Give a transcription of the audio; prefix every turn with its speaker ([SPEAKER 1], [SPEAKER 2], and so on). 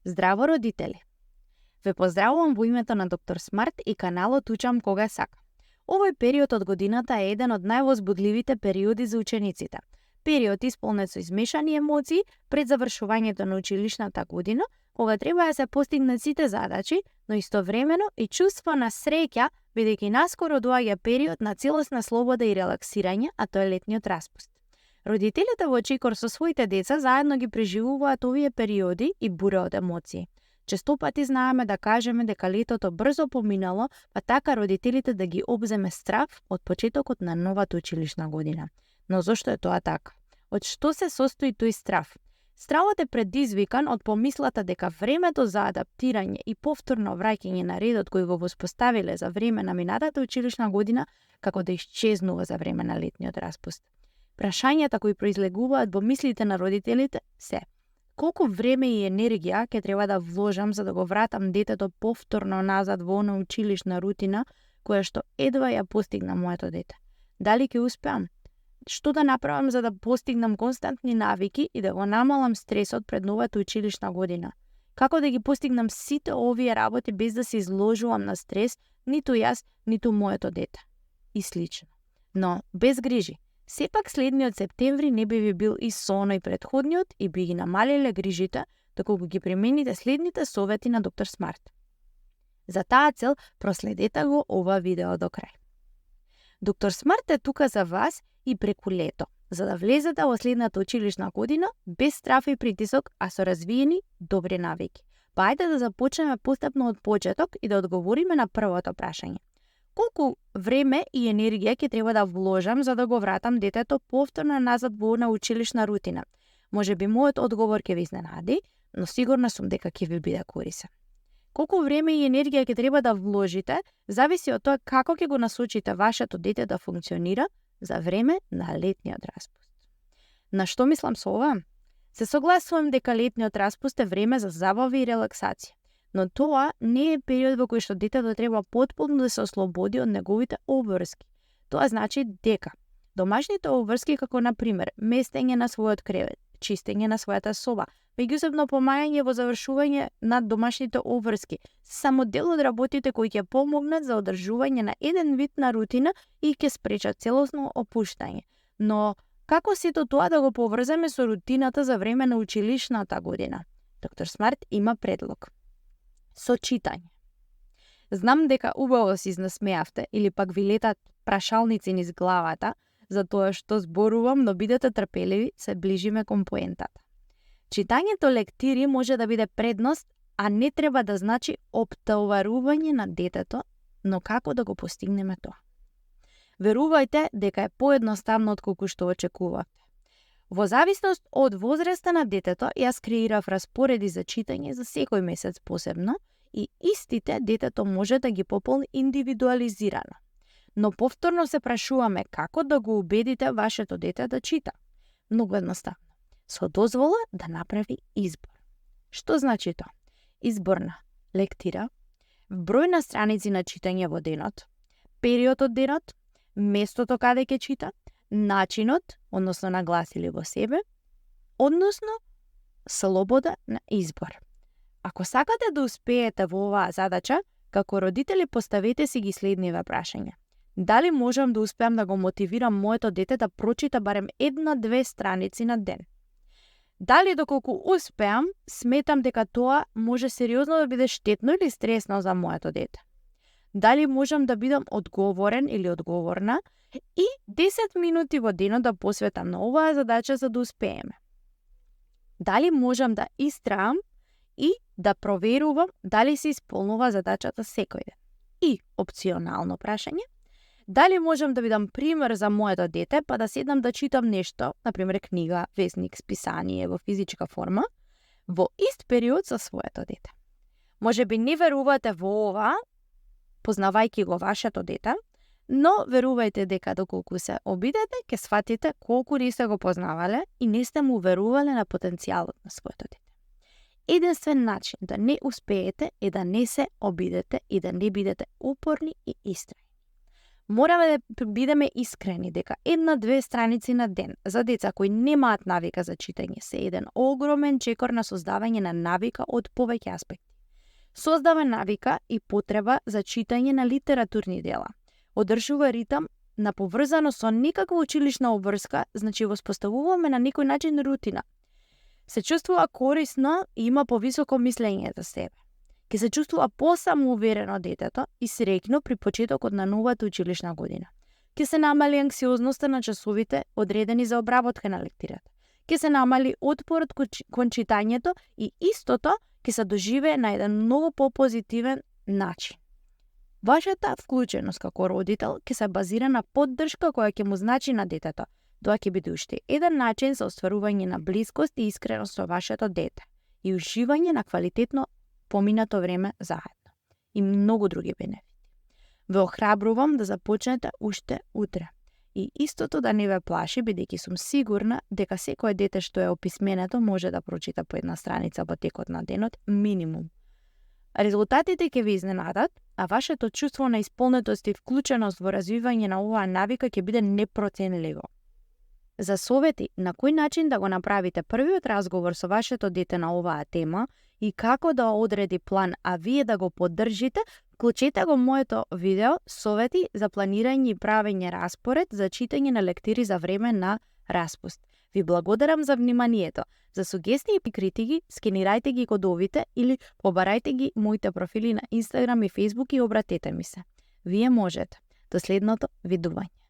[SPEAKER 1] Здраво, родители! Ве поздравувам во името на доктор Смарт и каналот Учам кога сакам. Овој период од годината е еден од највозбудливите периоди за учениците. Период исполнет со измешани емоции пред завршувањето на училишната година, кога треба да се постигнат сите задачи, но истовремено и чувство на среќа, бидејќи наскоро доаѓа период на целосна слобода и релаксирање, а тоа е летниот распуст. Родителите во Чикор со своите деца заедно ги преживуваат овие периоди и бура од емоции. Често пати знаеме да кажеме дека летото брзо поминало, па така родителите да ги обземе страв од почетокот на новата училишна година. Но зошто е тоа така? Од што се состои тој страв? Стравот е предизвикан од помислата дека времето за адаптирање и повторно враќање на редот кој го воспоставиле за време на минатата училишна година како да исчезнува за време на летниот распуст. Прашањата кои произлегуваат во мислите на родителите се: колку време и енергија ќе треба да вложам за да го вратам детето повторно назад во она училишна рутина која што едва ја постигна моето дете? Дали ќе успеам? Што да направам за да постигнам константни навики и да го намалам стресот пред новата училишна година? Како да ги постигнам сите овие работи без да се изложувам на стрес, ниту јас, ниту моето дете? И слично. Но без грижи. Сепак следниот септември не би ви бил и со оној претходниот и би ги намалиле грижите, доколку ги примените следните совети на доктор Смарт. За таа цел проследете го ова видео до крај. Доктор Смарт е тука за вас и преку лето, за да влезете во следната училишна година без страф и притисок, а со развиени добри навики. Па ајде да започнеме постепно од почеток и да одговориме на првото прашање. Колку време и енергија ќе треба да вложам за да го вратам детето повторно назад во она училишна рутина? Може би мојот одговор ќе ви изненади, но сигурна сум дека ќе ви биде корисен. Колку време и енергија ќе треба да вложите, зависи од тоа како ќе го насочите вашето дете да функционира за време на летниот распуст. На што мислам со ова? Се согласувам дека летниот распуст е време за забава и релаксација. Но тоа не е период во кој што детето треба потполно да се ослободи од неговите обврски. Тоа значи дека домашните обврски, како на пример местење на својот кревет, чистење на својата соба, меѓусебно помагање во завршување на домашните обврски, само дел од работите кои ќе помогнат за одржување на еден вид на рутина и ќе спречат целосно опуштање. Но како сето тоа да го поврземе со рутината за време на училишната година? Доктор Смарт има предлог. Со читање. Знам дека убаво се изнасмеавте или пак ви летат прашалници низ главата за тоа што зборувам, но бидете трпеливи, се ближиме кон поентата. Читањето лектири може да биде предност, а не треба да значи оптоварување на детето, но како да го постигнеме тоа? Верувајте дека е поедноставно отколку што очекувавте. Во зависност од возраста на детето, јас креирав распореди за читање за секој месец посебно и истите детето може да ги пополни индивидуализирано. Но повторно се прашуваме како да го убедите вашето дете да чита. Многу едноставно. Со дозвола да направи избор. Што значи тоа? Избор на лектира, број на страници на читање во денот, период од денот, местото каде ќе чита, начинот, односно нагласили во себе, односно слобода на избор. Ако сакате да успеете во оваа задача, како родители поставете си ги следниве прашања. Дали можам да успеам да го мотивирам моето дете да прочита барем 1-2 страници на ден? Дали доколку успеам, сметам дека тоа може сериозно да биде штетно или стресно за моето дете? Дали можам да бидам одговорен или одговорна и 10 минути во денот да посветам на оваа задача за да успееме? Дали можам да истраам и да проверувам дали се исполнува задачата секој ден? И опционално прашање, дали можам да бидам пример за моето дете па да седнам да читам нешто, например книга, весник, списание во физичка форма, во ист период со своето дете? Може би не верувате во ова, познавајќи го вашето дете, но верувајте дека доколку се обидете, ќе сватите колку не сте го познавале и не сте му верувале на потенцијалот на своето дете. Единствен начин да не успеете е да не се обидете и да не бидете упорни и истрајни. Мораме да бидеме искрени дека 1-2 страници на ден за деца кои немаат навика за читање се еден огромен чекор на создавање на навика од повеќе аспекти. Создава навика и потреба за читање на литературни дела. Одржува ритам на поврзано со никаква училишна обврска, значи воспоставуваме на некој начин рутина. Се чувствува корисно и има повисоко мислење за себе. Ке се чувствува посамоуверено детето и среќно при почетокот на новата училишна година. Ке се намали анксиозноста на часовите одредени за обработка на лектирата. Ке се намали отпорот кон читањето и истото ке се доживее на еден многу попозитивен начин. Вашата вклученост како родител ќе се базира на поддршка која ќе му значи на детето. Тоа ќе биде уште еден начин за остварување на блискост и искреност со вашето дете и уживање на квалитетно поминато време заедно. И многу други бенефити. Ве охрабрувам да започнете уште утре. И истото да не ве плаши, бидејќи сум сигурна дека секое дете што е описменето може да прочита по една страница во текот на денот минимум. Резултатите ќе ви изненадат, а вашето чувство на исполнетост и вклученост во развивање на оваа навика ќе биде непроценливо. За совети на кој начин да го направите првиот разговор со вашето дете на оваа тема и како да одреди план, а вие да го поддржите, вклучете го моето видео совети за планирање и правење распоред за читање на лектири за време на распуст. Ви благодарам за вниманието. За сугестии и критики, скенирајте ги кодовите или побарајте ги моите профили на Instagram и Facebook и обратете ми се. Вие можете. До следното видување.